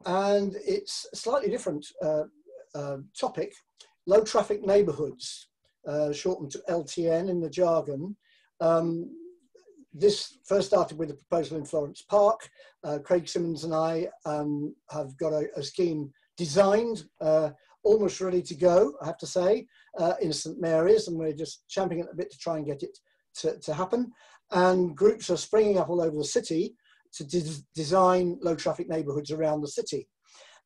and it's a slightly different topic, low traffic neighbourhoods, shortened to LTN in the jargon. This first started with a proposal in Florence Park. Craig Simmons and I have got a scheme designed, almost ready to go, I have to say, in St Mary's, and we're just champing it a bit to try and get it to happen. And groups are springing up all over the city to design low traffic neighbourhoods around the city.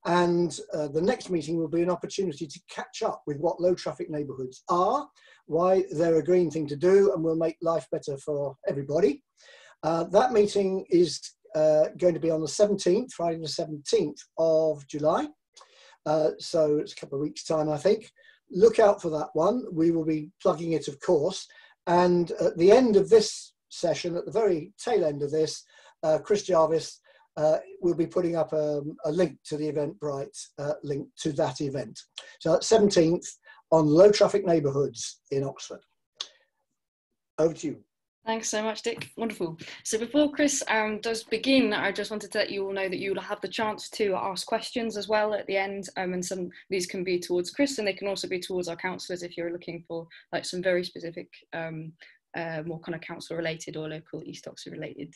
And the next meeting will be an opportunity to catch up with what low traffic neighbourhoods are, why they're a green thing to do and will make life better for everybody. That meeting is going to be on the 17th, Friday the 17th of July. So it's a couple of weeks' time, I think. Look out for that one. We will be plugging it, of course. And at the end of this session, at the very tail end of this, Chris Jarvis we'll be putting up a link to the Eventbrite link to that event. So that's 17th on low traffic neighbourhoods in Oxford. Over to you. Thanks so much, Dick. Wonderful. So before Chris does begin, I just wanted to let you all know that you will have the chance to ask questions as well at the end, and some of these can be towards Chris, and they can also be towards our councillors if you're looking for like some very specific more kind of council related or local East Oxford related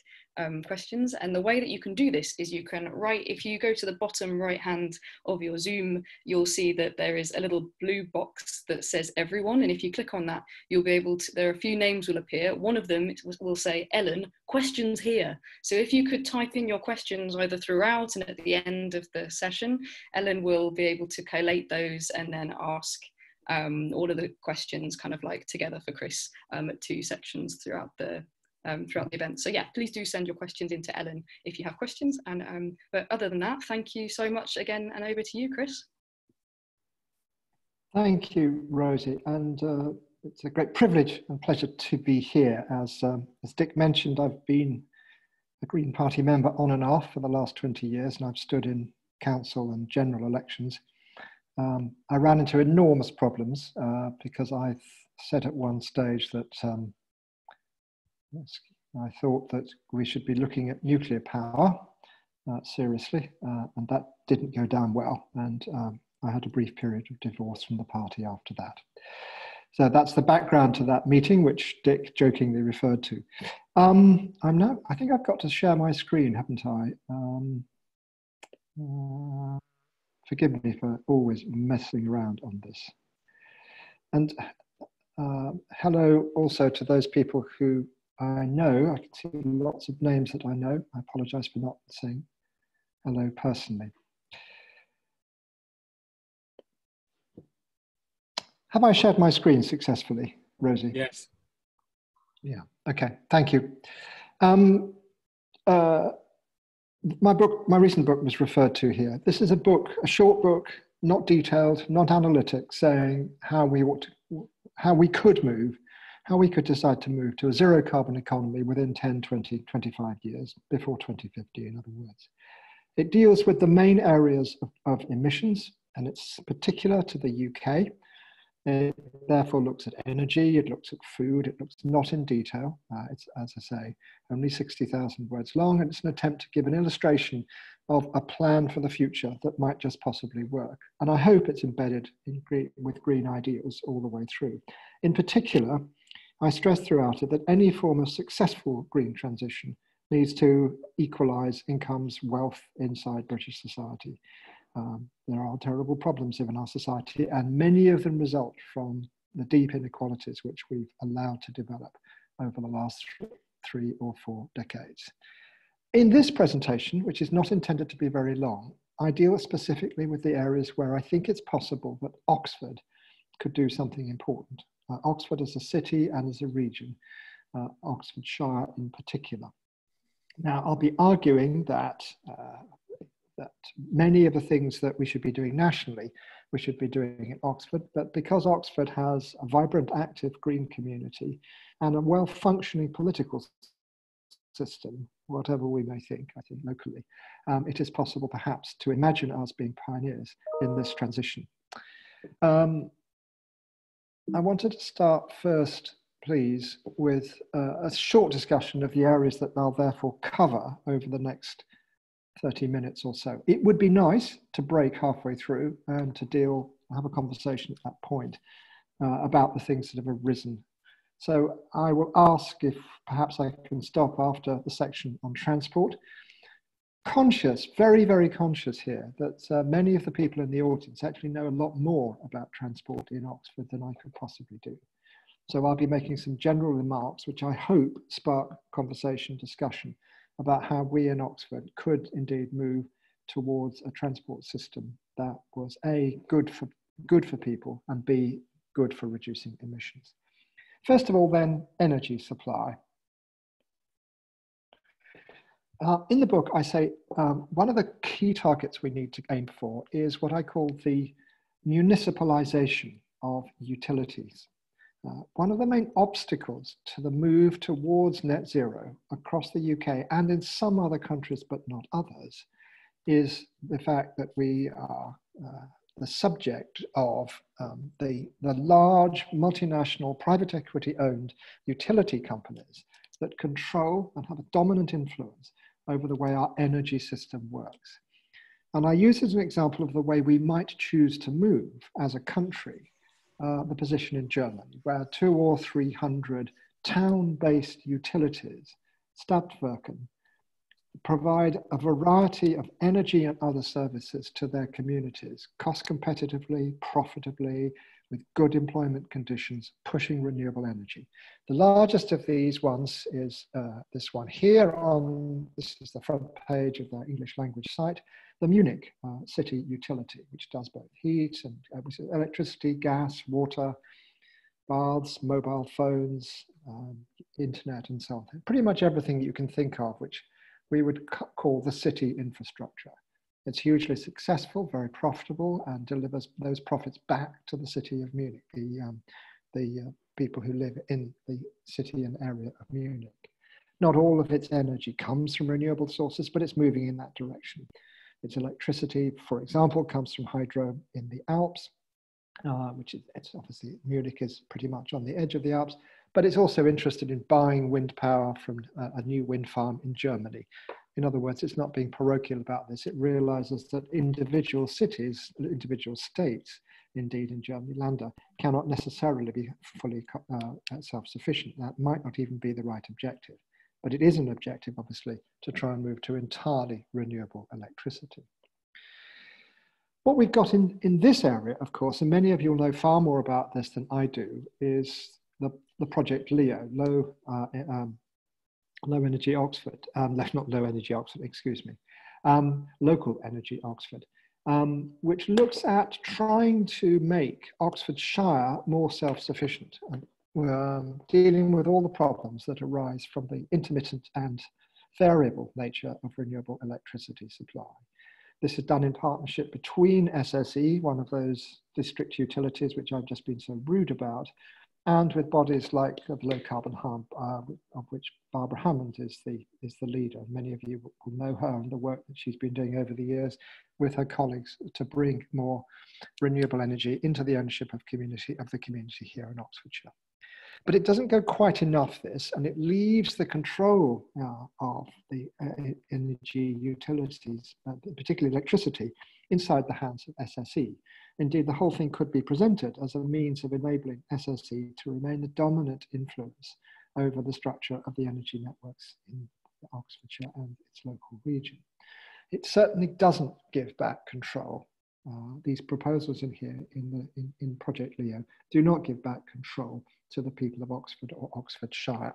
questions. And the way that you can do this is you can write, if you go to the bottom right hand of your Zoom, you'll see that there is a little blue box that says everyone, and if you click on that you'll be able to, there are a few names will appear. One of them will say Ellen, questions here. So if you could type in your questions either throughout and at the end of the session, Ellen will be able to collate those and then ask all of the questions kind of like together for Chris at 2 sections throughout the event. So yeah, please do send your questions into Ellen if you have questions. And but other than that, thank you so much again, and over to you, Chris. Thank you, Rosie, and it's a great privilege and pleasure to be here. As Dick mentioned, I've been a Green Party member on and off for the last 20 years, and I've stood in council and general elections. I ran into enormous problems because I said at one stage that I thought that we should be looking at nuclear power seriously, and that didn't go down well, and I had a brief period of divorce from the party after that. So that's the background to that meeting, which Dick jokingly referred to. I think I've got to share my screen, haven't I? Forgive me for always messing around on this. And hello also to those people who I know. I can see lots of names that I know. I apologise for not saying hello personally. Have I shared my screen successfully, Rosie? Yes. Yeah, okay, thank you. My recent book was referred to here. This is a book, a short book, not detailed, not analytic, saying how we could decide to move to a zero carbon economy within 10, 20, 25 years, before 2050, in other words. It deals with the main areas of emissions, and it's particular to the UK. It therefore looks at energy, it looks at food, it looks not in detail. It's, as I say, only 60,000 words long, and it's an attempt to give an illustration of a plan for the future that might just possibly work. And I hope it's embedded with green ideals all the way through. In particular, I stress throughout it that any form of successful green transition needs to equalise incomes, wealth inside British society. There are terrible problems in our society, and many of them result from the deep inequalities which we've allowed to develop over the last 3 or 4 decades. In this presentation, which is not intended to be very long, I deal specifically with the areas where I think it's possible that Oxford could do something important. Oxford as a city and as a region, Oxfordshire in particular. Now, I'll be arguing that many of the things that we should be doing nationally, we should be doing in Oxford, but because Oxford has a vibrant, active green community and a well-functioning political system, whatever we may think, I think locally, it is possible perhaps to imagine us being pioneers in this transition. I wanted to start first, please, with a short discussion of the areas that I'll therefore cover over the next 30 minutes or so. It would be nice to break halfway through and to have a conversation at that point about the things that have arisen. So I will ask if perhaps I can stop after the section on transport. Conscious, very, very conscious here that many of the people in the audience actually know a lot more about transport in Oxford than I could possibly do. So I'll be making some general remarks, which I hope spark conversation, discussion about how we in Oxford could indeed move towards a transport system that was A, good for people, and B, good for reducing emissions. First of all, then, energy supply. In the book, I say one of the key targets we need to aim for is what I call the municipalisation of utilities. One of the main obstacles to the move towards net zero across the UK and in some other countries, but not others, is the fact that we are the subject of the large multinational private equity owned utility companies that control and have a dominant influence over the way our energy system works. And I use as an example of the way we might choose to move as a country, the position in Germany, where 200 or 300 town-based utilities, Stadtwerken, provide a variety of energy and other services to their communities, cost competitively, profitably, with good employment conditions, pushing renewable energy. The largest of these ones is this one here this is the front page of the English language site, the Munich city utility, which does both heat and electricity, gas, water, baths, mobile phones, internet, and so on. Pretty much everything you can think of, which we would call the city infrastructure. It's hugely successful, very profitable, and delivers those profits back to the city of Munich, the people who live in the city and area of Munich. Not all of its energy comes from renewable sources, but it's moving in that direction. Its electricity, for example, comes from hydro in the Alps, it's obviously, Munich is pretty much on the edge of the Alps, but it's also interested in buying wind power from a new wind farm in Germany. In other words, it's not being parochial about this. It realizes that individual cities, individual states, indeed in Germany, Länder, cannot necessarily be fully self-sufficient. That might not even be the right objective. But it is an objective, obviously, to try and move to entirely renewable electricity. What we've got in this area, of course, and many of you will know far more about this than I do, is the project LEO, Low Energy Oxford, not Low Energy Oxford, excuse me, Local Energy Oxford, which looks at trying to make Oxfordshire more self-sufficient, dealing with all the problems that arise from the intermittent and variable nature of renewable electricity supply. This is done in partnership between SSE, one of those district utilities which I've just been so rude about, and with bodies like the Low Carbon Hub, of which Barbara Hammond is the leader. Many of you will know her and the work that she's been doing over the years with her colleagues to bring more renewable energy into the ownership of the community here in Oxfordshire. But it doesn't go quite enough, this, and it leaves the control of the energy utilities, particularly electricity, inside the hands of SSE. Indeed, the whole thing could be presented as a means of enabling SSE to remain the dominant influence over the structure of the energy networks in Oxfordshire and its local region. It certainly doesn't give back control. These proposals in here in Project LEO do not give back control to the people of Oxford or Oxfordshire.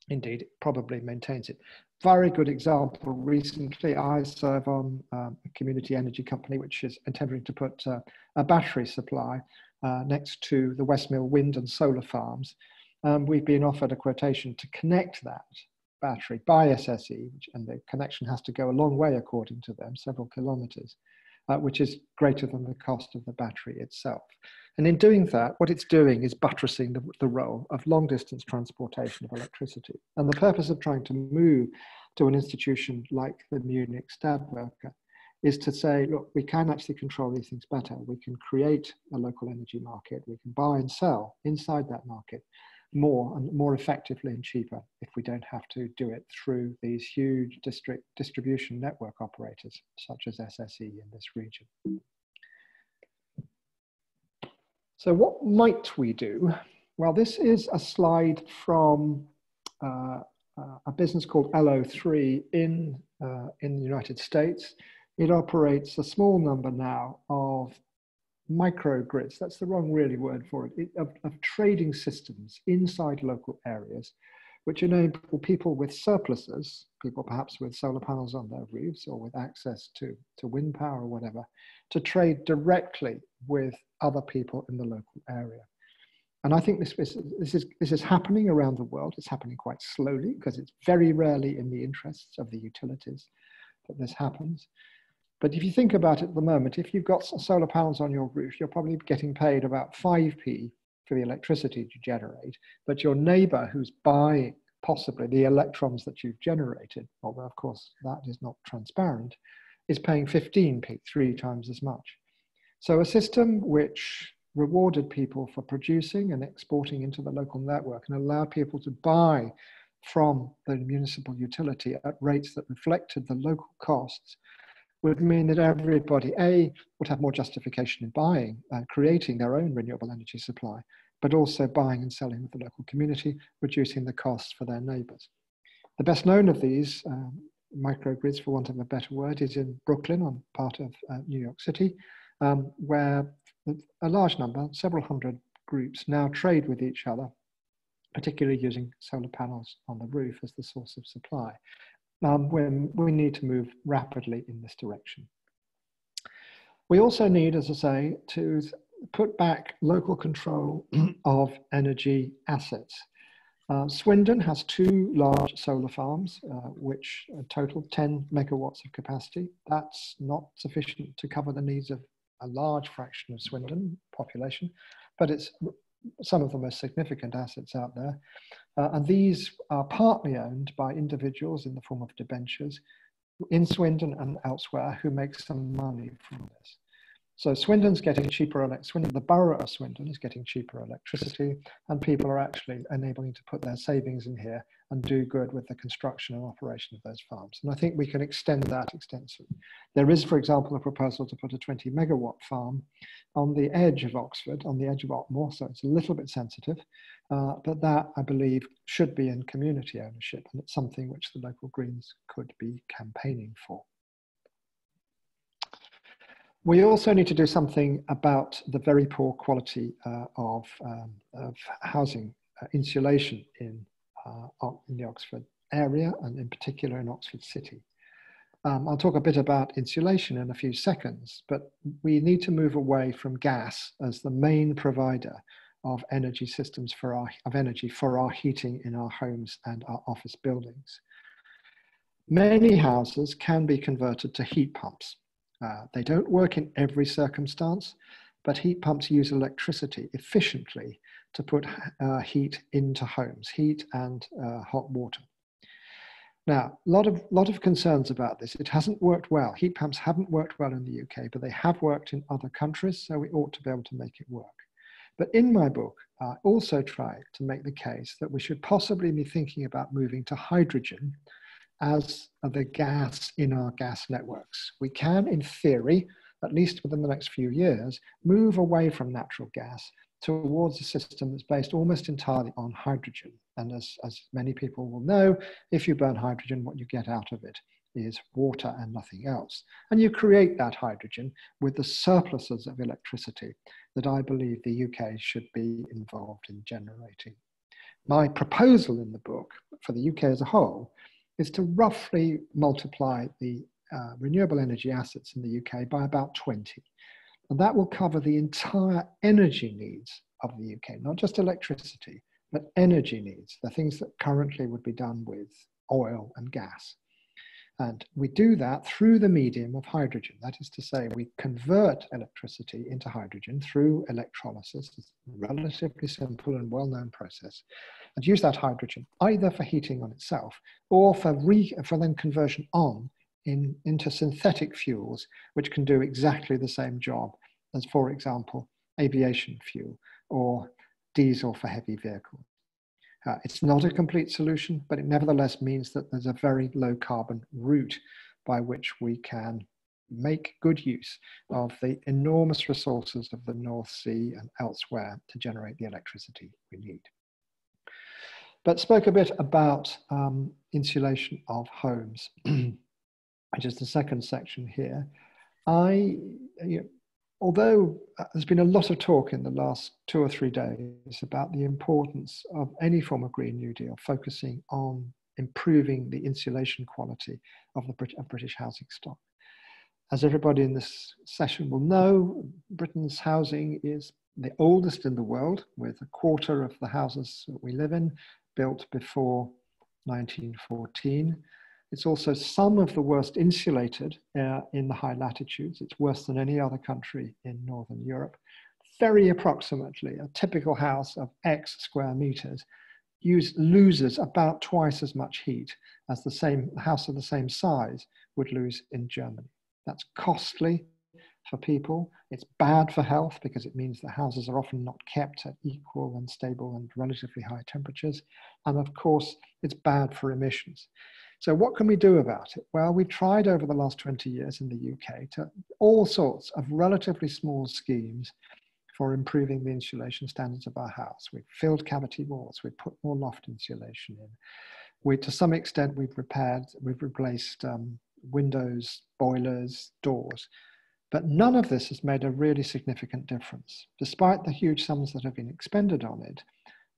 Indeed, it probably maintains it. Very good example. Recently, I serve on a community energy company which is intending to put a battery supply next to the Westmill wind and solar farms. We've been offered a quotation to connect that battery by SSE, and the connection has to go a long way according to them, several kilometres, which is greater than the cost of the battery itself. And in doing that, what it's doing is buttressing the role of long distance transportation of electricity. And the purpose of trying to move to an institution like the Munich Stadtwerke is to say, look, we can actually control these things better. We can create a local energy market. We can buy and sell inside that market. more and more effectively and cheaper if we don't have to do it through these huge district distribution network operators such as SSE in this region. So what might we do? Well, this is a slide from a business called LO3 in the United States. It operates a small number now of microgrids, that's the wrong really word for it, of trading systems inside local areas, which enable people with surpluses, people perhaps with solar panels on their roofs or with access to wind power or whatever, to trade directly with other people in the local area. And I think this is happening around the world. It's happening quite slowly because it's very rarely in the interests of the utilities that this happens. But if you think about it at the moment, if you've got solar panels on your roof, you're probably getting paid about 5p for the electricity to generate, but your neighbor who's buying possibly the electrons that you've generated, although of course that is not transparent, is paying 15p, 3 times as much. So a system which rewarded people for producing and exporting into the local network and allowed people to buy from the municipal utility at rates that reflected the local costs would mean that everybody, A, would have more justification in buying and creating their own renewable energy supply, but also buying and selling with the local community, reducing the costs for their neighbours. The best known of these microgrids, for want of a better word, is in Brooklyn, on part of New York City, where a large number, several hundred groups now trade with each other, particularly using solar panels on the roof as the source of supply, when we need to move rapidly in this direction. We also need, as I say, to put back local control of energy assets. Swindon has 2 large solar farms, which total 10 megawatts of capacity. That's not sufficient to cover the needs of a large fraction of Swindon population, but it's some of the most significant assets out there. And these are partly owned by individuals in the form of debentures in Swindon and elsewhere who make some money from this. So Swindon's getting cheaper, the borough of Swindon is getting cheaper electricity, and people are actually enabling to put their savings in here and do good with the construction and operation of those farms. And I think we can extend that extensively. There is, for example, a proposal to put a 20 megawatt farm on the edge of Oxford, on the edge of Otmore, so it's a little bit sensitive, but that, I believe, should be in community ownership, and it's something which the local Greens could be campaigning for. We also need to do something about the very poor quality of housing insulation in the Oxford area, and in particular in Oxford City. I'll talk a bit about insulation in a few seconds, but we need to move away from gas as the main provider of energy systems energy for our heating in our homes and our office buildings. Many houses can be converted to heat pumps. They don't work in every circumstance, but heat pumps use electricity efficiently to put heat into homes, heat and hot water. Now, a lot of concerns about this. It hasn't worked well. Heat pumps haven't worked well in the UK, but they have worked in other countries, so we ought to be able to make it work. But in my book, I also try to make the case that we should possibly be thinking about moving to hydrogen as the gas in our gas networks. We can, in theory, at least within the next few years, move away from natural gas towards a system that's based almost entirely on hydrogen. And as many people will know, if you burn hydrogen, what you get out of it is water and nothing else. And you create that hydrogen with the surpluses of electricity that I believe the UK should be involved in generating. My proposal in the book for the UK as a whole is to roughly multiply the renewable energy assets in the UK by about 20. And that will cover the entire energy needs of the UK, not just electricity, but energy needs, the things that currently would be done with oil and gas. And we do that through the medium of hydrogen. That is to say, we convert electricity into hydrogen through electrolysis. It's a relatively simple and well-known process. And use that hydrogen either for heating on itself or for then conversion into synthetic fuels, which can do exactly the same job as, for example, aviation fuel or diesel for heavy vehicles. It's not a complete solution, but it nevertheless means that there's a very low carbon route by which we can make good use of the enormous resources of the North Sea and elsewhere to generate the electricity we need. But spoke a bit about insulation of homes, which is the second section here. Although there's been a lot of talk in the last 2 or 3 days about the importance of any form of Green New Deal focusing on improving the insulation quality of the British housing stock. As everybody in this session will know, Britain's housing is the oldest in the world, with 1/4 of the houses that we live in built before 1914. It's also some of the worst insulated in the high latitudes. It's worse than any other country in Northern Europe. Very approximately, a typical house of X square meters loses about twice as much heat as the same house of the same size would lose in Germany. That's costly for people. It's bad for health because it means that houses are often not kept at equal and stable and relatively high temperatures. And of course, it's bad for emissions. So what can we do about it? Well, we've tried over the last 20 years in the UK to all sorts of relatively small schemes for improving the insulation standards of our house. We've filled cavity walls, we've put more loft insulation in. To some extent, we've replaced windows, boilers, doors. But none of this has made a really significant difference. Despite the huge sums that have been expended on it,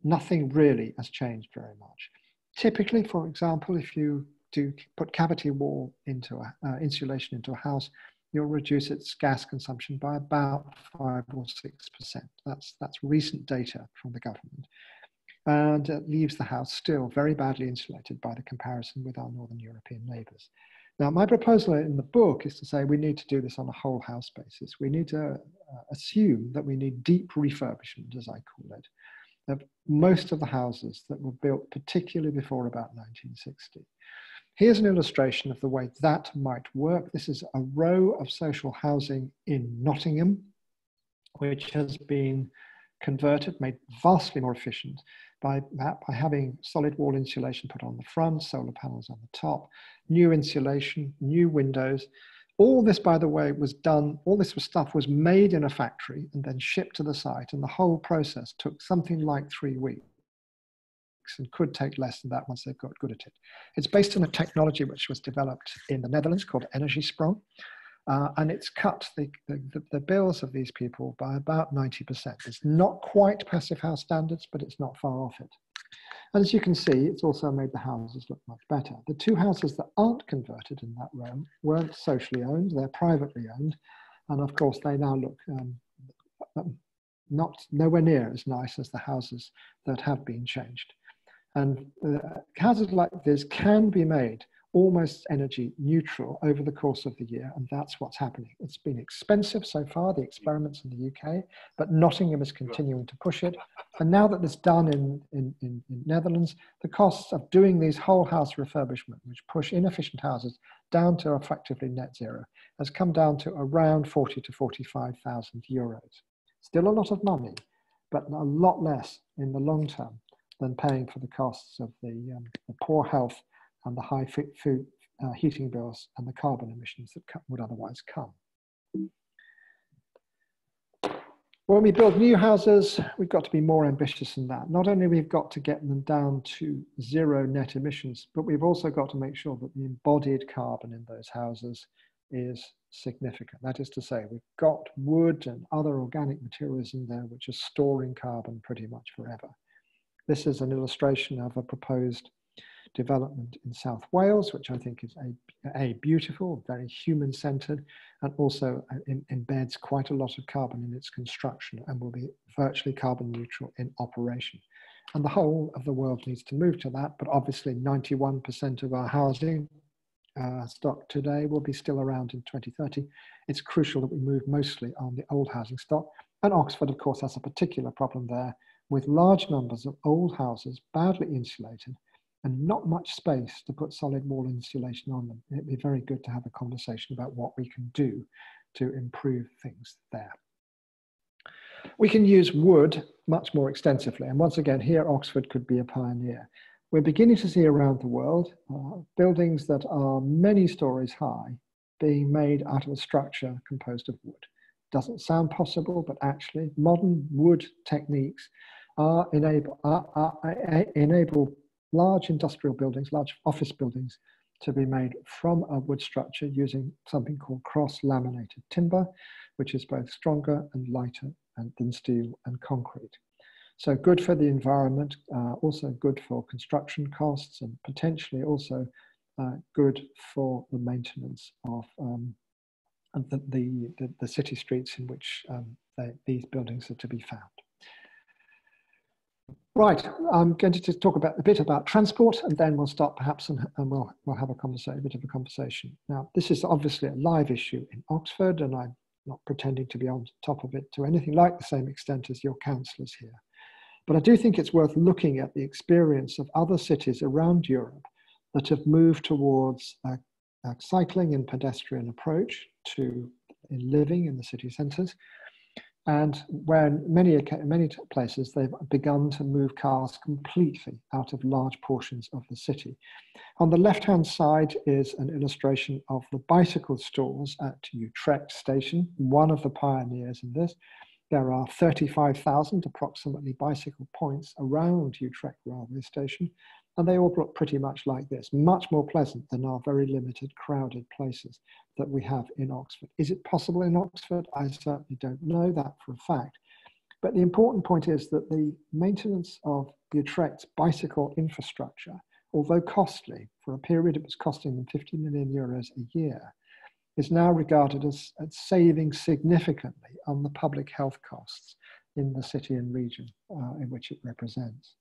nothing really has changed very much. Typically, for example, if you do put cavity wall into insulation into a house, you'll reduce its gas consumption by about 5 or 6%. That's recent data from the government. And it leaves the house still very badly insulated by the comparison with our Northern European neighbours. Now, my proposal in the book is to say we need to do this on a whole house basis. We need to assume that we need deep refurbishment, as I call it, of most of the houses that were built particularly before about 1960. Here's an illustration of the way that might work. This is a row of social housing in Nottingham, which has been converted, made vastly more efficient by having solid wall insulation put on the front, solar panels on the top, new insulation, new windows. All this, by the way, was done, all this stuff was made in a factory and then shipped to the site, and the whole process took something like 3 weeks and could take less than that once they've got good at it. It's based on a technology which was developed in the Netherlands called Energy Sprong. And it's cut the bills of these people by about 90%. It's not quite passive house standards, but it's not far off it. And as you can see, it's also made the houses look much better. The 2 houses that aren't converted in that row weren't socially owned, they're privately owned. And of course, they now look nowhere near as nice as the houses that have been changed. And houses like this can be made almost energy neutral over the course of the year, and that's what's happening. It's been expensive so far, the experiments in the UK, but Nottingham is continuing to push it. And now that it's done in Netherlands, the costs of doing these whole house refurbishment, which push inefficient houses down to effectively net zero, has come down to around 40 to 45,000 euros. Still a lot of money, but a lot less in the long term than paying for the costs of the poor health and the high food heating bills and the carbon emissions that would otherwise come. When we build new houses, we've got to be more ambitious than that. Not only we've got to get them down to 0 net emissions, but we've also got to make sure that the embodied carbon in those houses is significant. That is to say, we've got wood and other organic materials in there which are storing carbon pretty much forever. This is an illustration of a proposed development in South Wales, which I think is a beautiful, very human-centered, and also embeds quite a lot of carbon in its construction and will be virtually carbon neutral in operation. And the whole of the world needs to move to that, but obviously 91% of our housing stock today will be still around in 2030. It's crucial that we move mostly on the old housing stock. And Oxford, of course, has a particular problem there with large numbers of old houses, badly insulated, and not much space to put solid wall insulation on them. It'd be very good to have a conversation about what we can do to improve things there. We can use wood much more extensively. And once again, here Oxford could be a pioneer. We're beginning to see around the world buildings that are many stories high being made out of a structure composed of wood. Doesn't sound possible, but actually modern wood techniques enable large industrial buildings, large office buildings to be made from a wood structure using something called cross-laminated timber, which is both stronger and lighter than steel and concrete. So good for the environment, also good for construction costs, and potentially also good for the maintenance of the city streets in which these buildings are to be found. Right, I'm going to just talk a bit about transport, and then we'll stop perhaps and we'll have a bit of a conversation. Now, this is obviously a live issue in Oxford, and I'm not pretending to be on top of it to anything like the same extent as your councillors here. But I do think it's worth looking at the experience of other cities around Europe that have moved towards a cycling and pedestrian approach to living in the city centres, and where in many places they've begun to move cars completely out of large portions of the city. On the left-hand side is an illustration of the bicycle stores at Utrecht station, one of the pioneers in this. There are 35,000 approximately bicycle points around Utrecht railway station, and they all look pretty much like this, much more pleasant than our very limited crowded places that we have in Oxford. Is it possible in Oxford? I certainly don't know that for a fact. But the important point is that the maintenance of Utrecht's bicycle infrastructure, although costly, for a period it was costing them 50 million euros a year, is now regarded as saving significantly on the public health costs in the city and region in which it represents.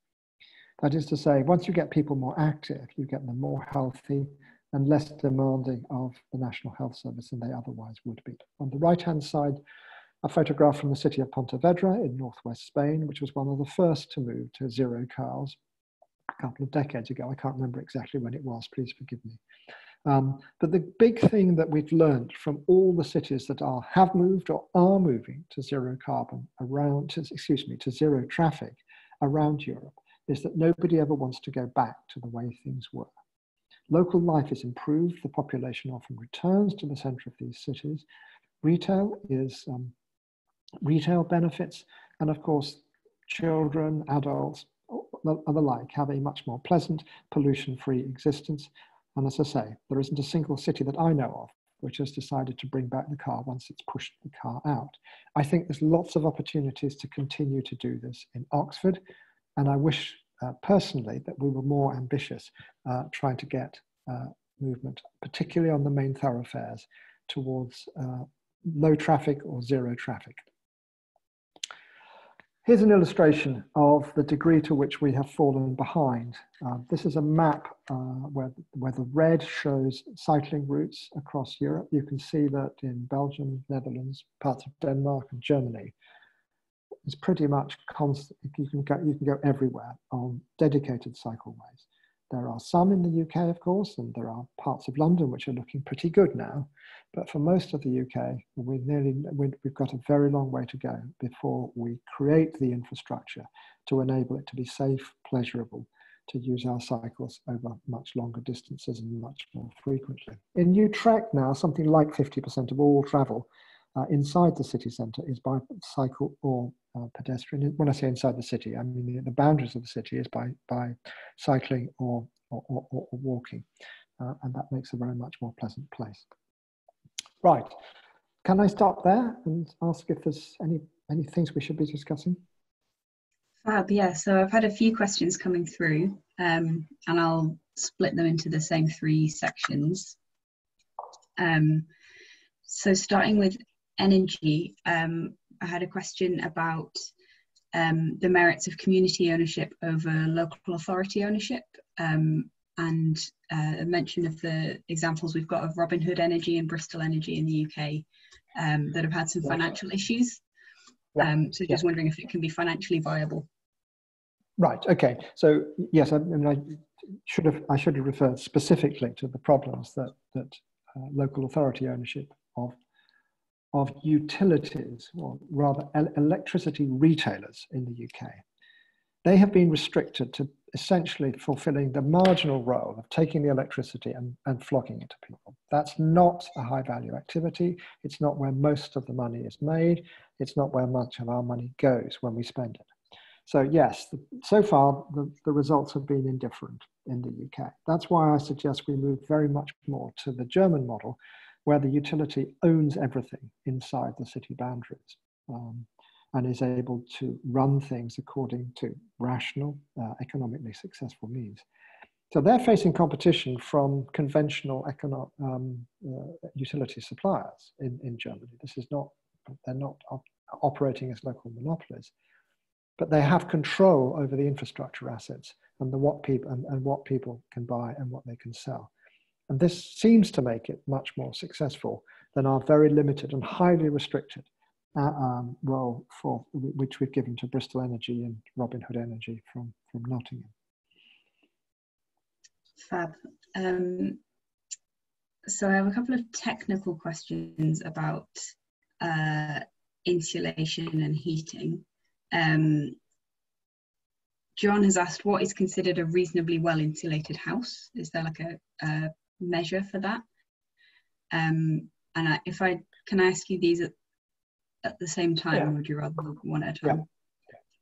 That is to say, once you get people more active, you get them more healthy and less demanding of the National Health Service than they otherwise would be. On the right-hand side, a photograph from the city of Pontevedra in northwest Spain, which was one of the first to move to zero cars a couple of decades ago. I can't remember exactly when it was, please forgive me. But the big thing that we've learned from all the cities that have moved or are moving to zero carbon to zero traffic around Europe is that nobody ever wants to go back to the way things were. Local life is improved, the population often returns to the center of these cities. Retail benefits, and of course, children, adults, and the like have a much more pleasant, pollution-free existence. And as I say, there isn't a single city that I know of which has decided to bring back the car once it's pushed the car out. I think there's lots of opportunities to continue to do this in Oxford, and I wish personally that we were more ambitious trying to get movement, particularly on the main thoroughfares, towards low traffic or zero traffic. Here's an illustration of the degree to which we have fallen behind. This is a map where the red shows cycling routes across Europe. You can see that in Belgium, Netherlands, parts of Denmark and Germany, it's pretty much constant. You can go everywhere on dedicated cycleways. There are some in the UK, of course, and there are parts of London which are looking pretty good now. But for most of the UK, we've got a very long way to go before we create the infrastructure to enable it to be safe, pleasurable, to use our cycles over much longer distances and much more frequently. In Utrecht now, something like 50% of all travel inside the city centre is by cycle or pedestrian. When I say inside the city, I mean the boundaries of the city is by cycling or walking, and that makes a very much more pleasant place. Right, can I stop there and ask if there's any things we should be discussing? Fab, yeah, so I've had a few questions coming through, and I'll split them into the same three sections. So starting with energy, I had a question about the merits of community ownership over local authority ownership, and a mention of the examples we've got of Robin Hood Energy and Bristol Energy in the UK that have had some financial issues. So just wondering if it can be financially viable. Right. Okay. So yes, I should have referred specifically to the problems that local authority ownership of of utilities, or rather electricity retailers in the UK, they have been restricted to essentially fulfilling the marginal role of taking the electricity and flogging it to people. That's not a high value activity. It's not where most of the money is made. It's not where much of our money goes when we spend it. So yes, so far the results have been indifferent in the UK. That's why I suggest we move very much more to the German model, where the utility owns everything inside the city boundaries. And is able to run things according to rational, economically successful means. So they're facing competition from conventional utility suppliers in Germany. This is not, they're not operating as local monopolies, but they have control over the infrastructure assets and what people can buy and what they can sell. And this seems to make it much more successful than our very limited and highly restricted role which we've given to Bristol Energy and Robin Hood Energy from Nottingham. Fab. So I have a couple of technical questions about insulation and heating. John has asked, what is considered a reasonably well insulated house? Is there like a measure for that? And can I ask you these at the same time, yeah. Or would you rather one at a time?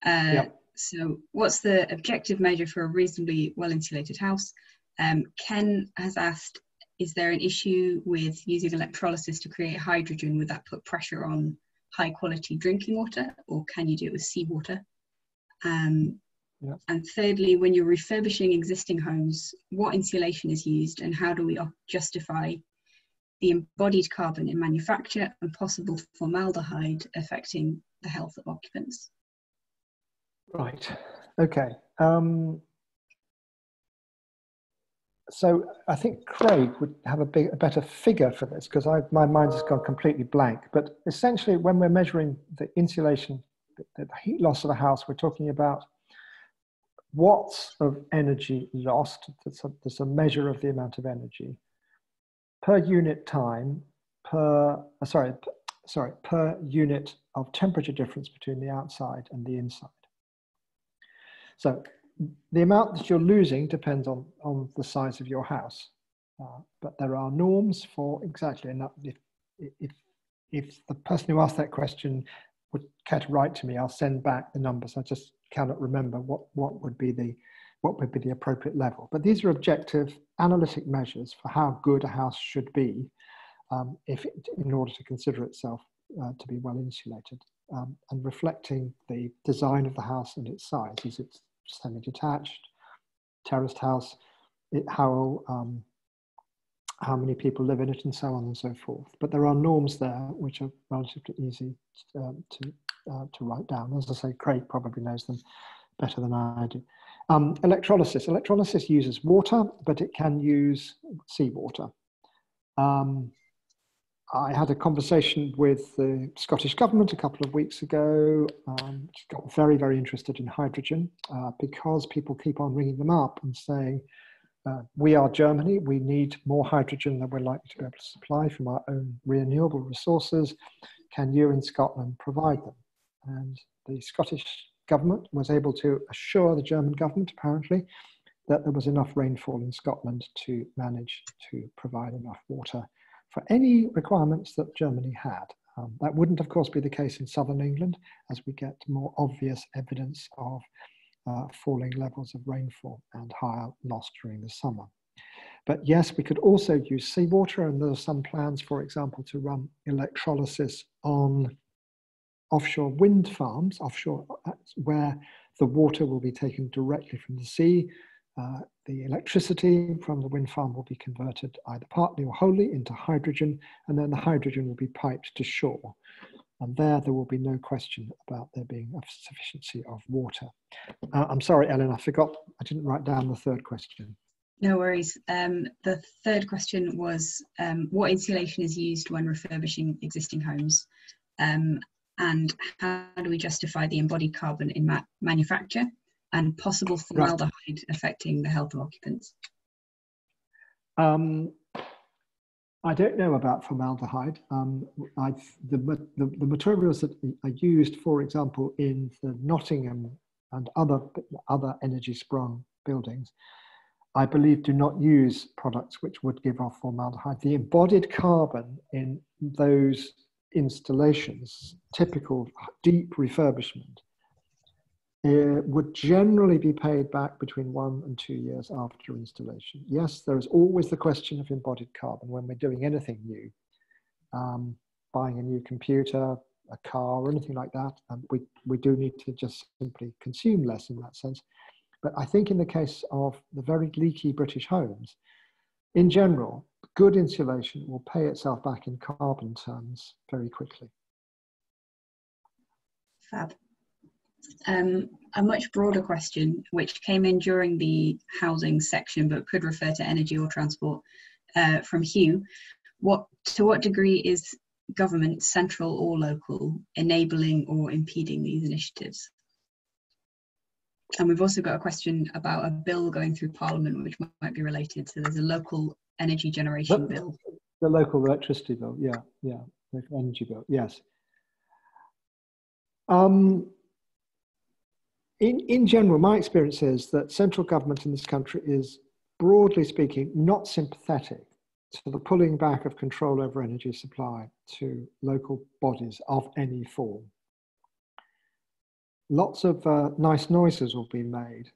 Yeah. So what's the objective measure for a reasonably well insulated house? Ken has asked, is there an issue with using electrolysis to create hydrogen? Would that put pressure on high quality drinking water, or can you do it with seawater? And thirdly, when you're refurbishing existing homes, what insulation is used and how do we justify the embodied carbon in manufacture and possible formaldehyde affecting the health of occupants? Right, okay. So I think Craig would have a better figure for this, because my mind has gone completely blank. But essentially, when we're measuring the insulation, the heat loss of a house, we're talking about watts of energy lost. There's a measure of the amount of energy per unit time, per unit of temperature difference between the outside and the inside. So the amount that you're losing depends on the size of your house, but there are norms for exactly. And if the person who asked that question would care to write to me, I'll send back the numbers. I just cannot remember what would be the appropriate level. But these are objective analytic measures for how good a house should be in order to consider itself to be well insulated, and reflecting the design of the house and its size. Is it semi-detached, terraced house, how many people live in it, and so on and so forth. But there are norms there which are relatively easy to write down. As I say, Craig probably knows them better than I do. Electrolysis. Electrolysis uses water, but it can use seawater. I had a conversation with the Scottish government a couple of weeks ago, which got very, very interested in hydrogen, because people keep on ringing them up and saying, we are Germany, we need more hydrogen than we're likely to be able to supply from our own renewable resources. Can you in Scotland provide them? And the Scottish government was able to assure the German government, apparently, that there was enough rainfall in Scotland to manage to provide enough water for any requirements that Germany had. That wouldn't, of course, be the case in southern England, as we get more obvious evidence of falling levels of rainfall and higher loss during the summer. But yes, we could also use seawater, and there are some plans, for example, to run electrolysis on offshore wind farms, where the water will be taken directly from the sea. The electricity from the wind farm will be converted either partly or wholly into hydrogen, and then the hydrogen will be piped to shore. And there will be no question about there being a sufficiency of water. I'm sorry, Ellen, I didn't write down the third question. No worries. The third question was, what insulation is used when refurbishing existing homes? And how do we justify the embodied carbon in manufacture and possible formaldehyde affecting the health of occupants? I don't know about formaldehyde. The materials that are used, for example, in the Nottingham and other energy-sprung buildings, I believe do not use products which would give off formaldehyde. The embodied carbon in those installations, typical deep refurbishment, would generally be paid back between 1 and 2 years after installation. Yes, there is always the question of embodied carbon when we're doing anything new, buying a new computer, a car, or anything like that. We do need to just simply consume less in that sense. But I think in the case of the very leaky British homes, in general, good insulation will pay itself back in carbon terms very quickly. Fab. A much broader question, which came in during the housing section, but could refer to energy or transport, from Hugh. To what degree is government, central or local, enabling or impeding these initiatives? And we've also got a question about a bill going through Parliament, which might be related. So there's a local energy generation bill. The local electricity bill, yeah, local energy bill, yes. In general, my experience is that central government in this country is, broadly speaking, not sympathetic to the pulling back of control over energy supply to local bodies of any form. Lots of nice noises will be made,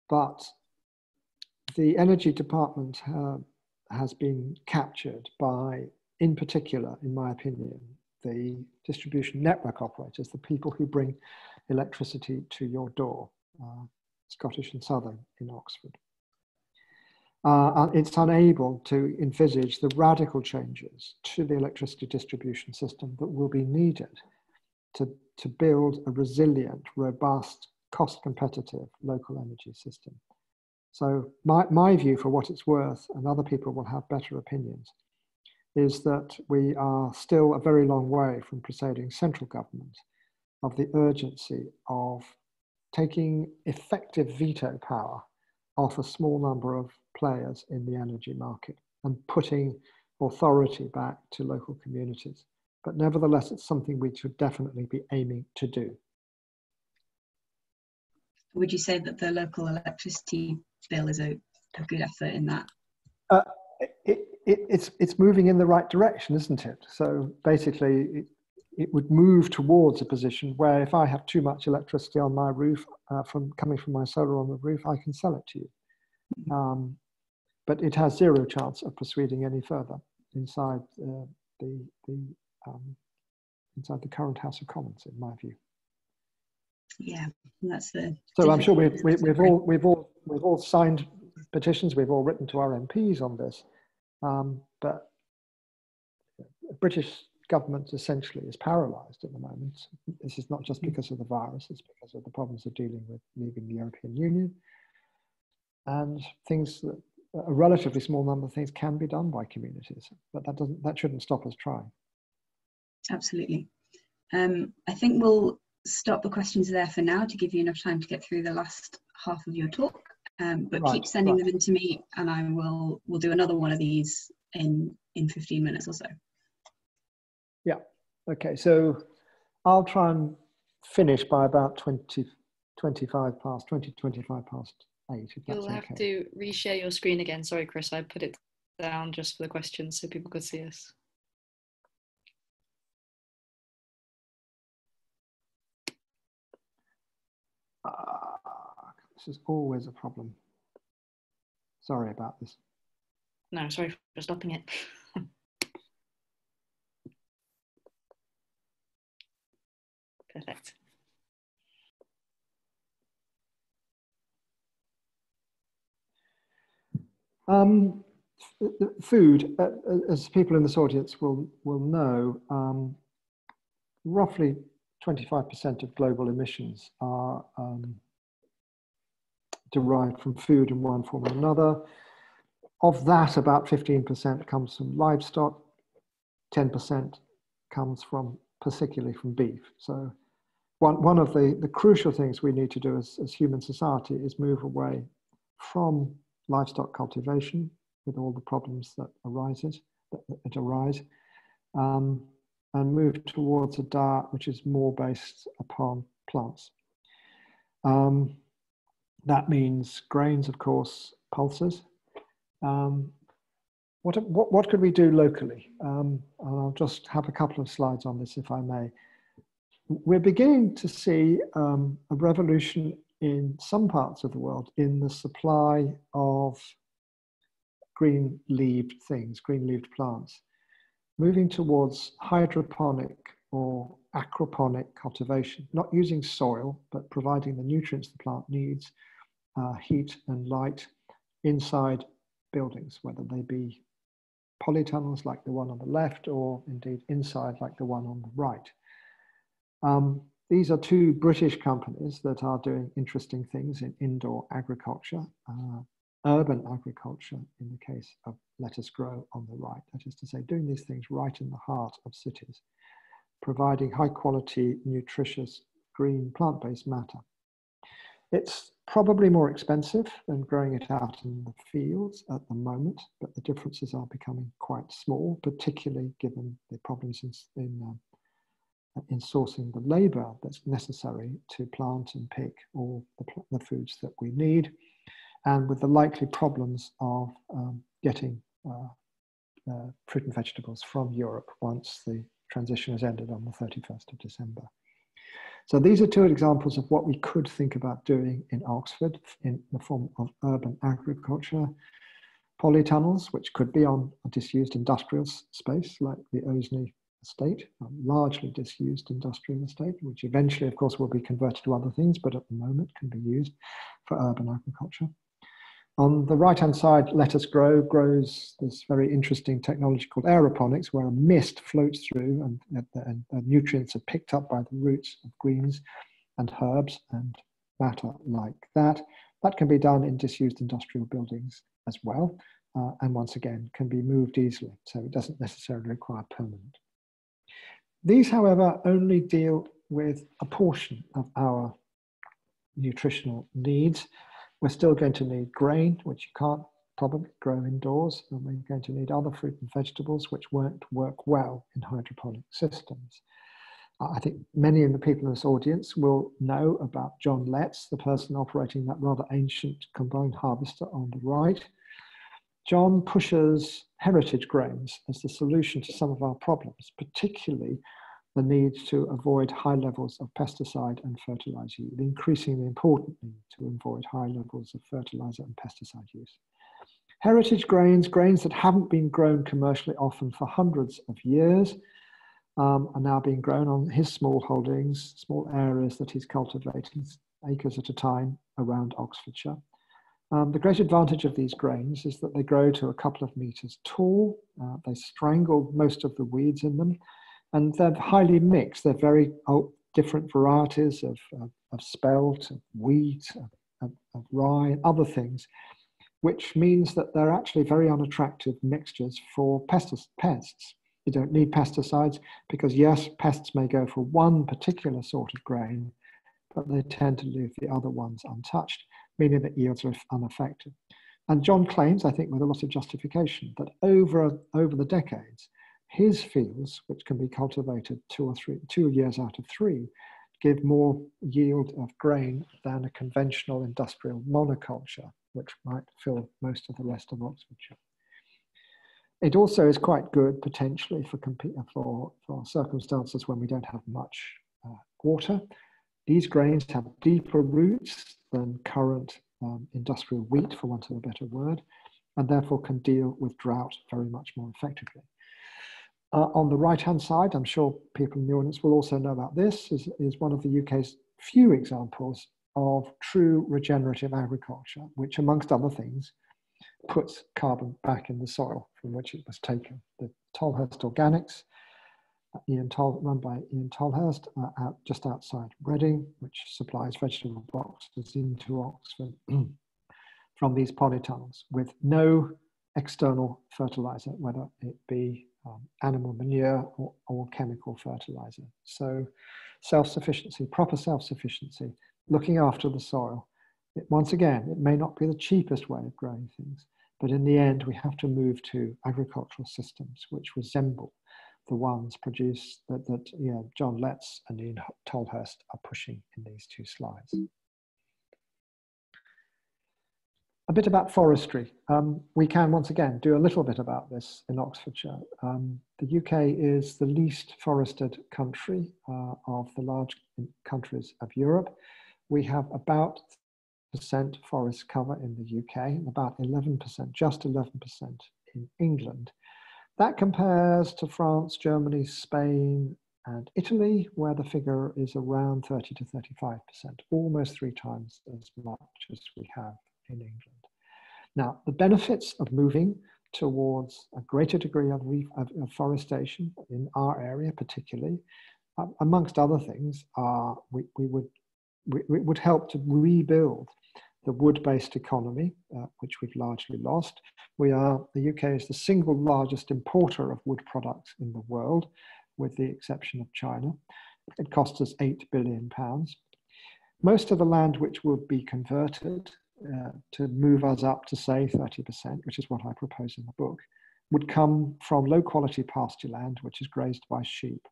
but the Energy Department has been captured by, in particular, in my opinion, the distribution network operators, the people who bring electricity to your door, Scottish and Southern in Oxford. And it's unable to envisage the radical changes to the electricity distribution system that will be needed to build a resilient, robust, cost-competitive local energy system. So my view, for what it's worth, and other people will have better opinions, is that we are still a very long way from persuading central government of the urgency of taking effective veto power off a small number of players in the energy market and putting authority back to local communities. But nevertheless, it's something we should definitely be aiming to do. Would you say that the local electricity bill is a good effort in that? It's moving in the right direction, isn't it? So basically, it would move towards a position where if I have too much electricity on my roof, coming from my solar on the roof, I can sell it to you. But it has zero chance of proceeding any further inside inside the current House of Commons, in my view. Yeah, that's the. So I'm sure we've all signed petitions. We've all written to our MPs on this, but the British government essentially is paralysed at the moment. This is not just because of the virus; it's because of the problems of dealing with leaving the European Union, and things that a relatively small number of things can be done by communities, but that shouldn't stop us trying. Absolutely. I think we'll stop the questions there for now to give you enough time to get through the last half of your talk. But keep sending them in to me, and we'll do another one of these in 15 minutes or so. Yeah. Okay. So I'll try and finish by about 25 past 8. If You'll have to reshare your screen again. Sorry, Chris, I put it down just for the questions so people could see us. This is always a problem. Sorry about this. No, sorry for stopping it. Perfect. Food, as people in this audience will know, roughly 25% of global emissions are derived from food in one form or another. Of that, about 15% comes from livestock, 10% comes particularly from beef. So one of the crucial things we need to do as human society is move away from livestock cultivation with all the problems that arise, and move towards a diet which is more based upon plants. That means grains, of course, pulses. What could we do locally? I'll just have a couple of slides on this, if I may. We're beginning to see a revolution in some parts of the world in the supply of green-leaved things, green-leaved plants, moving towards hydroponic or aquaponic cultivation, not using soil, but providing the nutrients the plant needs, heat and light inside buildings, whether they be polytunnels like the one on the left, or indeed inside like the one on the right. These are two British companies that are doing interesting things in indoor agriculture, urban agriculture in the case of Let Us Grow on the right. That is to say, doing these things right in the heart of cities, providing high quality, nutritious, green, plant-based matter. It's probably more expensive than growing it out in the fields at the moment, but the differences are becoming quite small, particularly given the problems in sourcing the labor that's necessary to plant and pick all the foods that we need, and with the likely problems of getting fruit and vegetables from Europe once the transition has ended on the 31st of December. So these are two examples of what we could think about doing in Oxford in the form of urban agriculture. Polytunnels, which could be on a disused industrial space like the Osney estate, a largely disused industrial estate, which eventually, of course, will be converted to other things, but at the moment can be used for urban agriculture. On the right-hand side, Let Us Grow grows this very interesting technology called aeroponics, where a mist floats through and nutrients are picked up by the roots of greens and herbs and matter like that. That can be done in disused industrial buildings as well, and once again, can be moved easily, so it doesn't necessarily require permanent. These, however, only deal with a portion of our nutritional needs. We're still going to need grain, which you can't probably grow indoors, and we're going to need other fruit and vegetables which won't work well in hydroponic systems. I think many of the people in this audience will know about John Letts, the person operating that rather ancient combined harvester on the right. John pushes heritage grains as the solution to some of our problems, particularly the need to avoid high levels of pesticide and fertilizer use, the increasingly important need to avoid high levels of fertilizer and pesticide use. Heritage grains, grains that haven't been grown commercially often for hundreds of years, are now being grown on his small holdings, small areas that he's cultivating, acres at a time around Oxfordshire. The great advantage of these grains is that they grow to a couple of meters tall. They strangle most of the weeds in them, and they're highly mixed. They're very different varieties of spelt, of wheat, of rye, and other things, which means that they're actually very unattractive mixtures for pests. You don't need pesticides because, yes, pests may go for one particular sort of grain, but they tend to leave the other ones untouched, meaning that yields are unaffected. And John claims, I think with a lot of justification, that over the decades, his fields, which can be cultivated 2 years out of 3, give more yield of grain than a conventional industrial monoculture, which might fill most of the rest of Oxfordshire. It also is quite good potentially for circumstances when we don't have much water. These grains have deeper roots than current industrial wheat, for want of a better word, and therefore can deal with drought very much more effectively. On the right-hand side, I'm sure people in the audience will also know about this, is one of the UK's few examples of true regenerative agriculture, which, amongst other things, puts carbon back in the soil from which it was taken. The Tolhurst Organics, run by Ian Tolhurst, just outside Reading, which supplies vegetable boxes into Oxford from these polytunnels with no external fertilizer, whether it be animal manure or chemical fertilizer. So self-sufficiency, proper self-sufficiency, looking after the soil. Once again, it may not be the cheapest way of growing things, But in the end, we have to move to agricultural systems which resemble the ones produced that John Letts and Ian Tolhurst are pushing in these two slides. A bit about forestry. We can once again do a little bit about this in Oxfordshire. The UK is the least forested country of the large countries of Europe. We have about % forest cover in the UK and about 11%, just 11% in England. That compares to France, Germany, Spain, and Italy, where the figure is around 30 to 35%, almost 3 times as much as we have in England. Now, the benefits of moving towards a greater degree of forestation in our area particularly, amongst other things, are we would help to rebuild the wood-based economy, which we've largely lost. The UK is the single largest importer of wood products in the world, with the exception of China. It costs us £8 billion. Most of the land which would be converted to move us up to, say, 30%, which is what I propose in the book, would come from low-quality pasture land, which is grazed by sheep.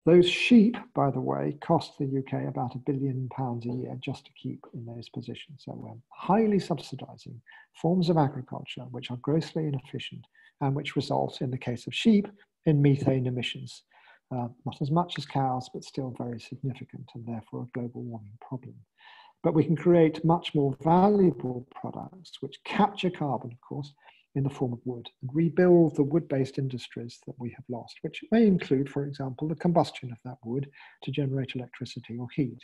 Those sheep, by the way, cost the UK about £1 billion a year just to keep in those positions. So we're highly subsidising forms of agriculture which are grossly inefficient and which result, in the case of sheep, in methane emissions. Not as much as cows, but still very significant and therefore a global warming problem. But we can create much more valuable products which capture carbon, of course, in the form of wood, and rebuild the wood-based industries that we have lost, which may include, for example, the combustion of that wood to generate electricity or heat.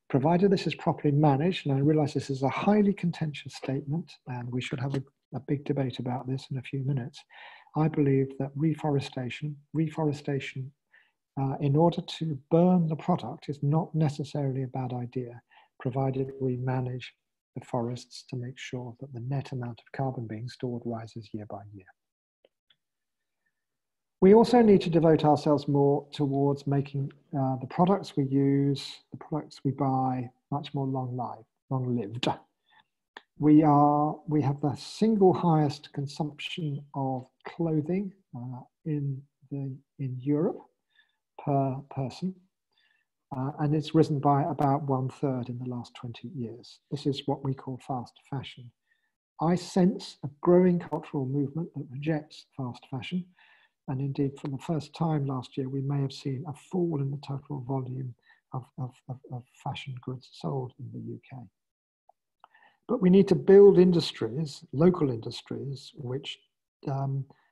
Provided this is properly managed, and I realize this is a highly contentious statement, and we should have a big debate about this in a few minutes, I believe that reforestation in order to burn the product is not necessarily a bad idea, provided we manage the forests to make sure that the net amount of carbon being stored rises year by year. We also need to devote ourselves more towards making the products we use, the products we buy, much more long-lived. We have the single highest consumption of clothing in Europe per person. And it's risen by about 1/3 in the last 20 years. This is what we call fast fashion. I sense a growing cultural movement that rejects fast fashion. And indeed, for the first time last year, we may have seen a fall in the total volume of fashion goods sold in the UK. But we need to build industries, local industries, which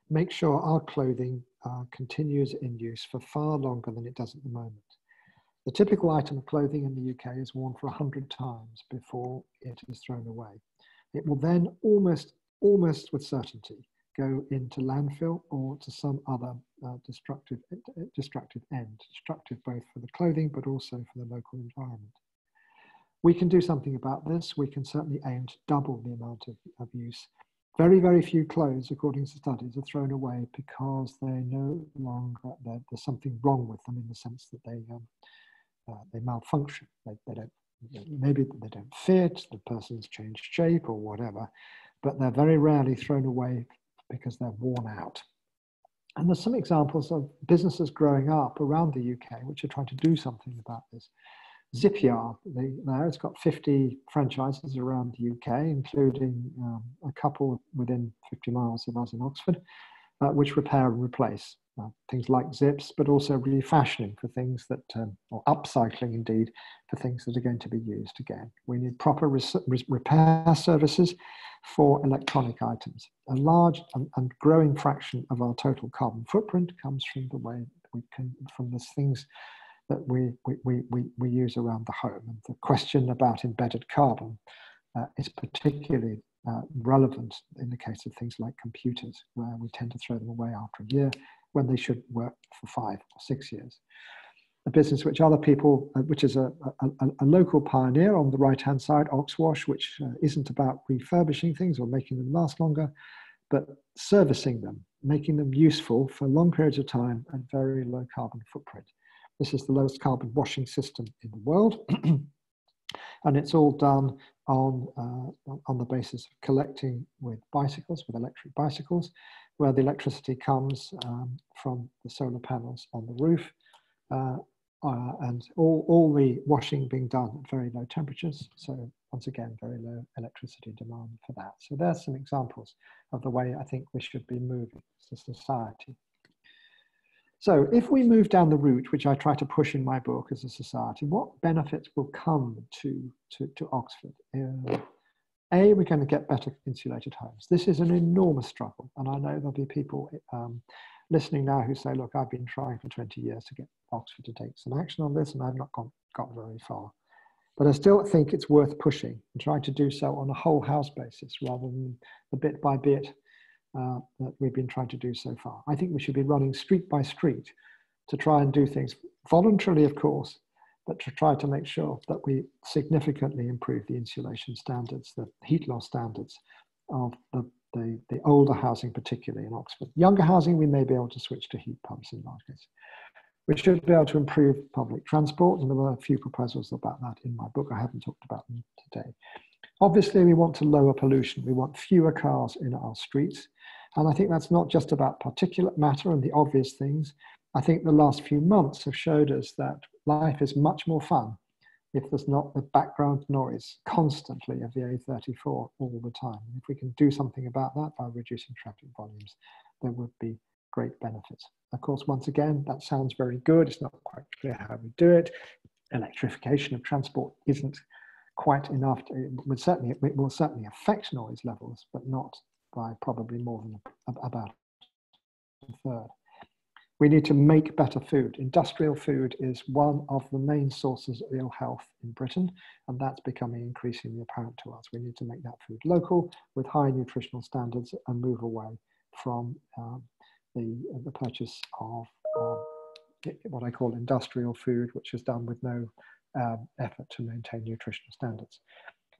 make sure our clothing continues in use for far longer than it does at the moment. The typical item of clothing in the UK is worn for 100 times before it is thrown away. It will then almost with certainty go into landfill or to some other destructive end, destructive both for the clothing but also for the local environment. We can do something about this. We can certainly aim to double the amount of use. Very, very few clothes, according to studies, are thrown away because they no longer, there's something wrong with them in the sense that they malfunction. Maybe they don't fit, the person's changed shape or whatever, but they're very rarely thrown away because they're worn out. And there's some examples of businesses growing up around the UK which are trying to do something about this. Zipyard, it's got 50 franchises around the UK, including a couple within 50 miles of us in Oxford, which repair and replace things like zips, but also refashioning for things that, or upcycling indeed, for things that are going to be used again. We need proper repair services for electronic items. A large and growing fraction of our total carbon footprint comes from the way we can, from the things that we use around the home. And the question about embedded carbon is particularly relevant in the case of things like computers, where we tend to throw them away after a year when they should work for 5 or 6 years. A business which other people, which is a local pioneer on the right-hand side, Oxwash, which isn't about refurbishing things or making them last longer, but servicing them, making them useful for long periods of time and very low carbon footprint. This is the lowest carbon washing system in the world. And it's all done on the basis of collecting with bicycles, with electric bicycles, where the electricity comes from the solar panels on the roof, and all the washing being done at very low temperatures. So once again, very low electricity demand for that. So there's some examples of the way I think we should be moving as a society. So if we move down the route, which I try to push in my book as a society, what benefits will come to Oxford? A, we're going to get better insulated homes. This is an enormous struggle. And I know there'll be people listening now who say, look, I've been trying for 20 years to get Oxford to take some action on this, and I've not got very far. But I still think it's worth pushing and trying to do so on a whole house basis rather than the bit by bit that we've been trying to do so far. I think we should be running street by street to try and do things voluntarily, of course, but to try to make sure that we significantly improve the insulation standards, the heat loss standards of the older housing, particularly in Oxford. Younger housing, we may be able to switch to heat pumps in large cases. We should be able to improve public transport, and there were a few proposals about that in my book. I haven't talked about them today. Obviously, we want to lower pollution. We want fewer cars in our streets. And I think that's not just about particulate matter and the obvious things. I think the last few months have showed us that life is much more fun if there's not the background noise constantly of the A34 all the time. If we can do something about that by reducing traffic volumes, there would be great benefits. Of course, once again, that sounds very good. It's not quite clear how we do it. Electrification of transport isn't quite enough. It will certainly affect noise levels, but not by probably more than about a third. We need to make better food. Industrial food is one of the main sources of ill health in Britain, and that's becoming increasingly apparent to us. We need to make that food local with high nutritional standards and move away from the purchase of what I call industrial food, which is done with no effort to maintain nutritional standards.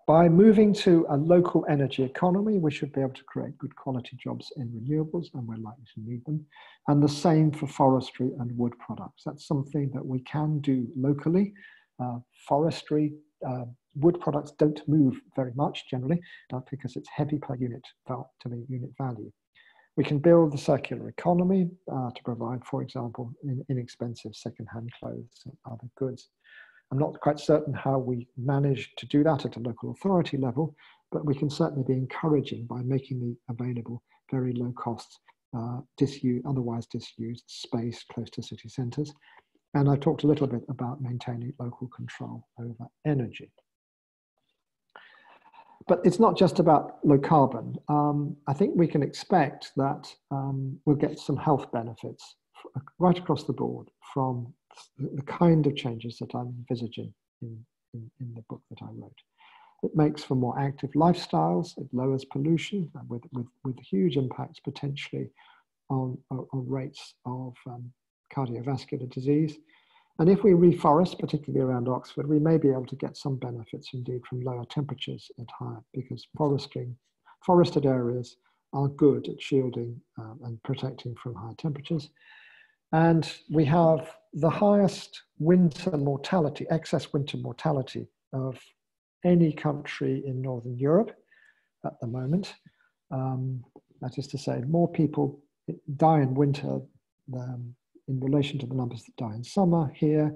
By moving to a local energy economy, we should be able to create good quality jobs in renewables, and we're likely to need them. And the same for forestry and wood products. That's something that we can do locally. Forestry, wood products don't move very much generally because it's heavy per unit value. We can build the circular economy to provide, for example, inexpensive second-hand clothes and other goods. I'm not quite certain how we manage to do that at a local authority level, but we can certainly be encouraging by making the available very low cost, otherwise disused space close to city centres. And I talked a little bit about maintaining local control over energy. But it's not just about low carbon. I think we can expect that we'll get some health benefits right across the board from the kind of changes that I'm envisaging in the book that I wrote. It makes for more active lifestyles, it lowers pollution with huge impacts potentially on rates of cardiovascular disease. And if we reforest, particularly around Oxford, we may be able to get some benefits indeed from lower temperatures at higher, because forested areas are good at shielding and protecting from higher temperatures. And we have the highest winter mortality, excess winter mortality of any country in Northern Europe at the moment. That is to say, more people die in winter in relation to the numbers that die in summer here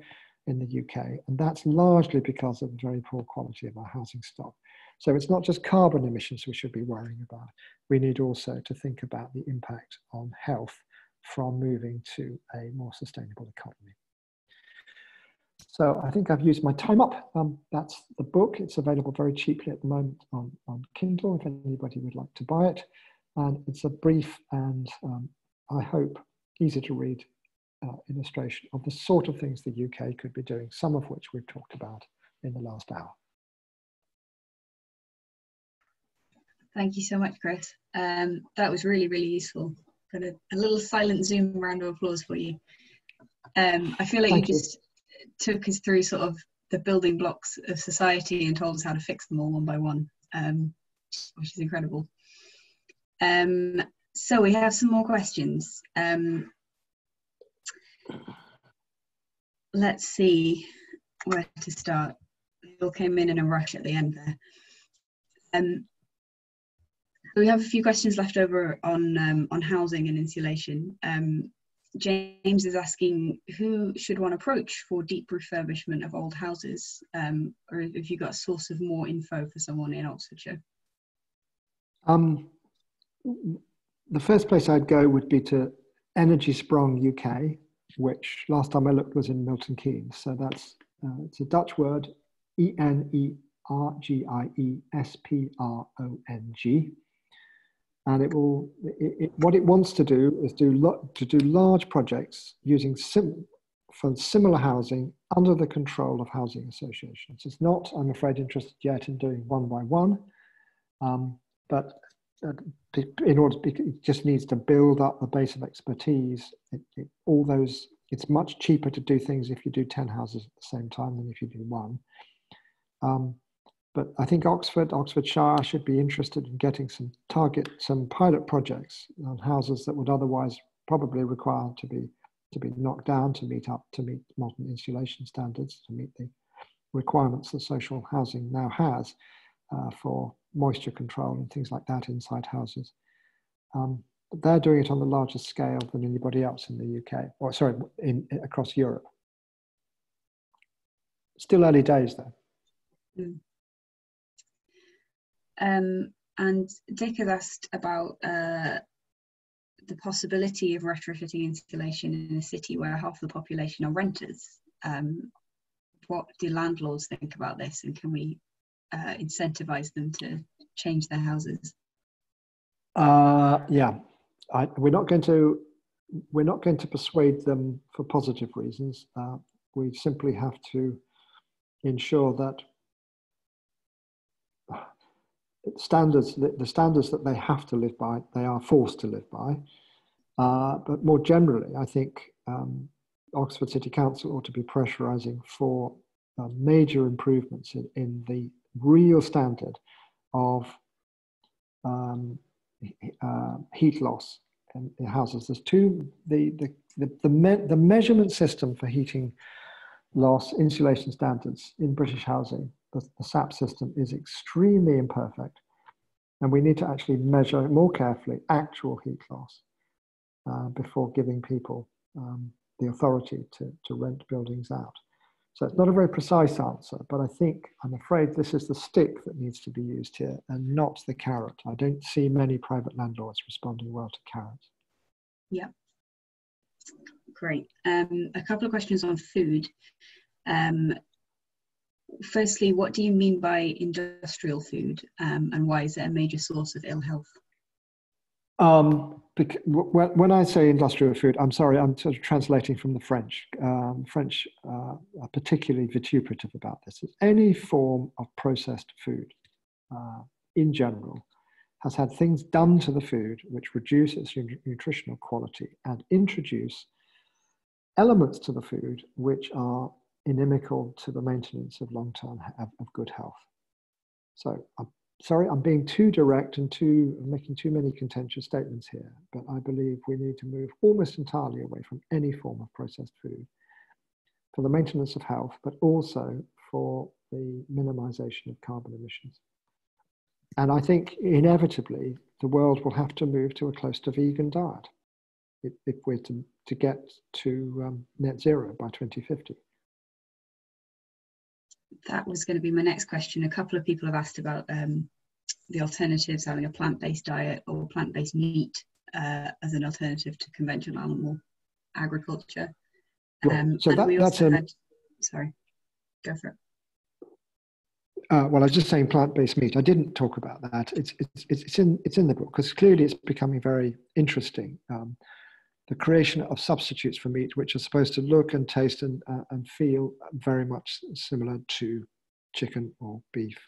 in the UK. And that's largely because of the very poor quality of our housing stock. So it's not just carbon emissions we should be worrying about. We need also to think about the impact on health from moving to a more sustainable economy. So I think I've used my time up. That's the book. It's available very cheaply at the moment on Kindle if anybody would like to buy it. And it's a brief and I hope easy to read illustration of the sort of things the UK could be doing, some of which we've talked about in the last hour. Thank you so much, Chris. That was really, really useful. Got a little silent Zoom round of applause for you. I feel like you just took us through sort of the building blocks of society and told us how to fix them all one by one, which is incredible. So we have some more questions. Let's see where to start. They all came in a rush at the end there. We have a few questions left over on housing and insulation. James is asking, who should one approach for deep refurbishment of old houses? Or have you got a source of more info for someone in Oxfordshire? The first place I'd go would be to Energy Sprong UK, which last time I looked was in Milton Keynes. So that's it's a Dutch word, ENERGIESPRONG, and what it wants to do is do large projects using similar housing under the control of housing associations. It's not, I'm afraid, interested yet in doing one by one, but in order, it just needs to build up the base of expertise. It's much cheaper to do things if you do 10 houses at the same time than if you do one. But I think Oxfordshire should be interested in getting some pilot projects on houses that would otherwise probably require to be knocked down to meet modern insulation standards, to meet the requirements that social housing now has for moisture control and things like that inside houses. But they're doing it on the largest scale than anybody else in the UK, or sorry, across Europe. Still early days though. And Dick has asked about the possibility of retrofitting insulation in a city where half the population are renters. What do landlords think about this, and can we incentivize them to change their houses? Yeah, we're not going to persuade them for positive reasons. We simply have to ensure that the standards that they have to live by, they are forced to live by. But more generally, I think Oxford City Council ought to be pressurising for major improvements in the real standard of heat loss in houses. There's the measurement system for heating loss insulation standards in British housing. The SAP system is extremely imperfect, and we need to actually measure more carefully actual heat loss before giving people the authority to rent buildings out. So it's not a very precise answer, but I'm afraid this is the stick that needs to be used here and not the carrot. I don't see many private landlords responding well to carrots. Yeah, great. A couple of questions on food. Firstly, what do you mean by industrial food, and why is it a major source of ill health? When I say industrial food, I'm sorry, I'm sort of translating from the French. French are particularly vituperative about this. Any form of processed food, in general, has had things done to the food which reduce its nutritional quality and introduce elements to the food which are inimical to the maintenance of long-term of good health. So I'm sorry, I'm being too direct and making too many contentious statements here, but I believe we need to move almost entirely away from any form of processed food for the maintenance of health, but also for the minimization of carbon emissions. And I think inevitably the world will have to move to a close to vegan diet if we're to get to net zero by 2050. That was going to be my next question. A couple of people have asked about the alternatives, having a plant-based diet or plant-based meat as an alternative to conventional animal agriculture. So sorry, go for it. Well, I was just saying plant-based meat. I didn't talk about that. It's in the book because clearly it's becoming very interesting. The creation of substitutes for meat, which are supposed to look and taste and feel very much similar to chicken or beef.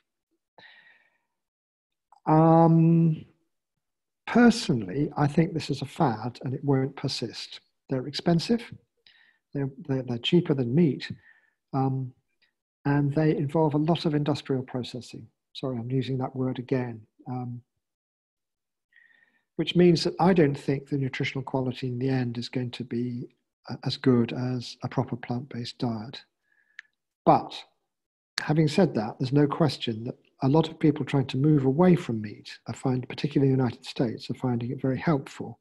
Personally, I think this is a fad and it won't persist. They're expensive. They're cheaper than meat. And they involve a lot of industrial processing. Sorry, I'm using that word again. Which means that I don't think the nutritional quality in the end is going to be as good as a proper plant-based diet. But having said that, there's no question that a lot of people trying to move away from meat, I find, particularly in the United States, are finding it very helpful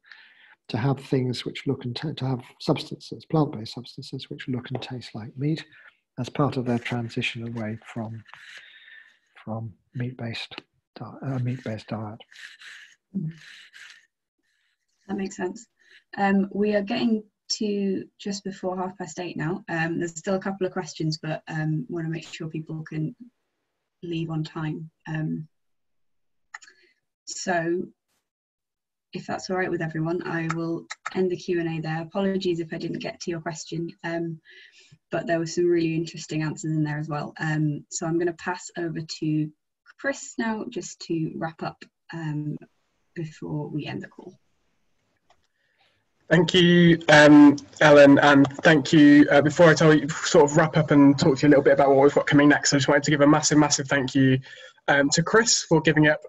to have things which look and to have substances, plant-based substances, which look and taste like meat as part of their transition away from meat-based diet. That makes sense. We are getting to just before 8:30 now. There's still a couple of questions, but want to make sure people can leave on time. So if that's all right with everyone, I will end the Q&A there. Apologies if I didn't get to your question, but there were some really interesting answers in there as well. So I'm going to pass over to Chris now, just to wrap up before we end the call. Thank you, Ellen, and thank you. Before I tell you, sort of wrap up and talk to you a little bit about what we've got coming next, I just wanted to give a massive, massive thank you to Chris for giving up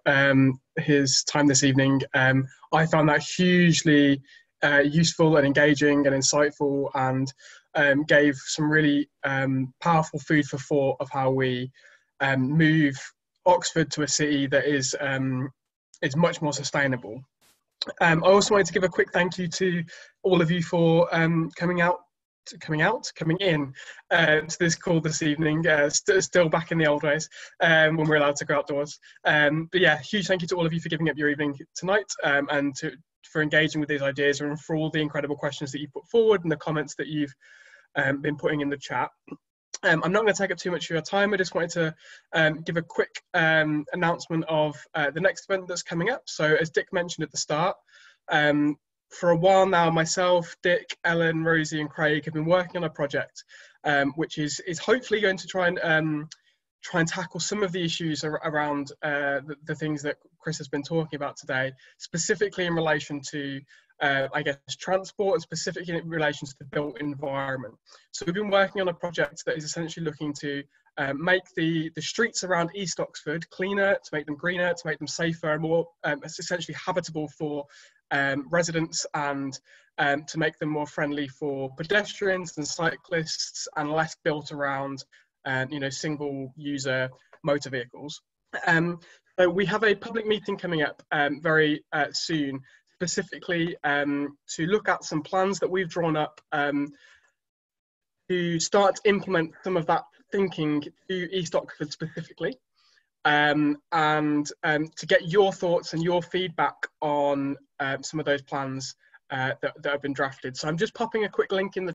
his time this evening. I found that hugely useful and engaging and insightful, and gave some really powerful food for thought of how we move Oxford to a city that is much more sustainable. I also wanted to give a quick thank you to all of you for coming in to this call this evening, still back in the old ways when we're allowed to go outdoors. But yeah, huge thank you to all of you for giving up your evening tonight, and for engaging with these ideas, and for all the incredible questions that you put forward and the comments that you've been putting in the chat. I'm not going to take up too much of your time. I just wanted to give a quick announcement of the next event that's coming up. So as Dick mentioned at the start, for a while now, myself, Dick, Ellen, Rosie and Craig have been working on a project which is hopefully going to try and tackle some of the issues around the things that Chris has been talking about today, specifically in relation to I guess transport, and specifically in relation to the built environment. So we've been working on a project that is essentially looking to make the streets around East Oxford cleaner, to make them greener, to make them safer and more essentially habitable for residents, and to make them more friendly for pedestrians and cyclists, and less built around single user motor vehicles. So we have a public meeting coming up very soon, specifically to look at some plans that we've drawn up to start to implement some of that thinking to East Oxford specifically, and to get your thoughts and your feedback on some of those plans that have been drafted. So I'm just popping a quick link in the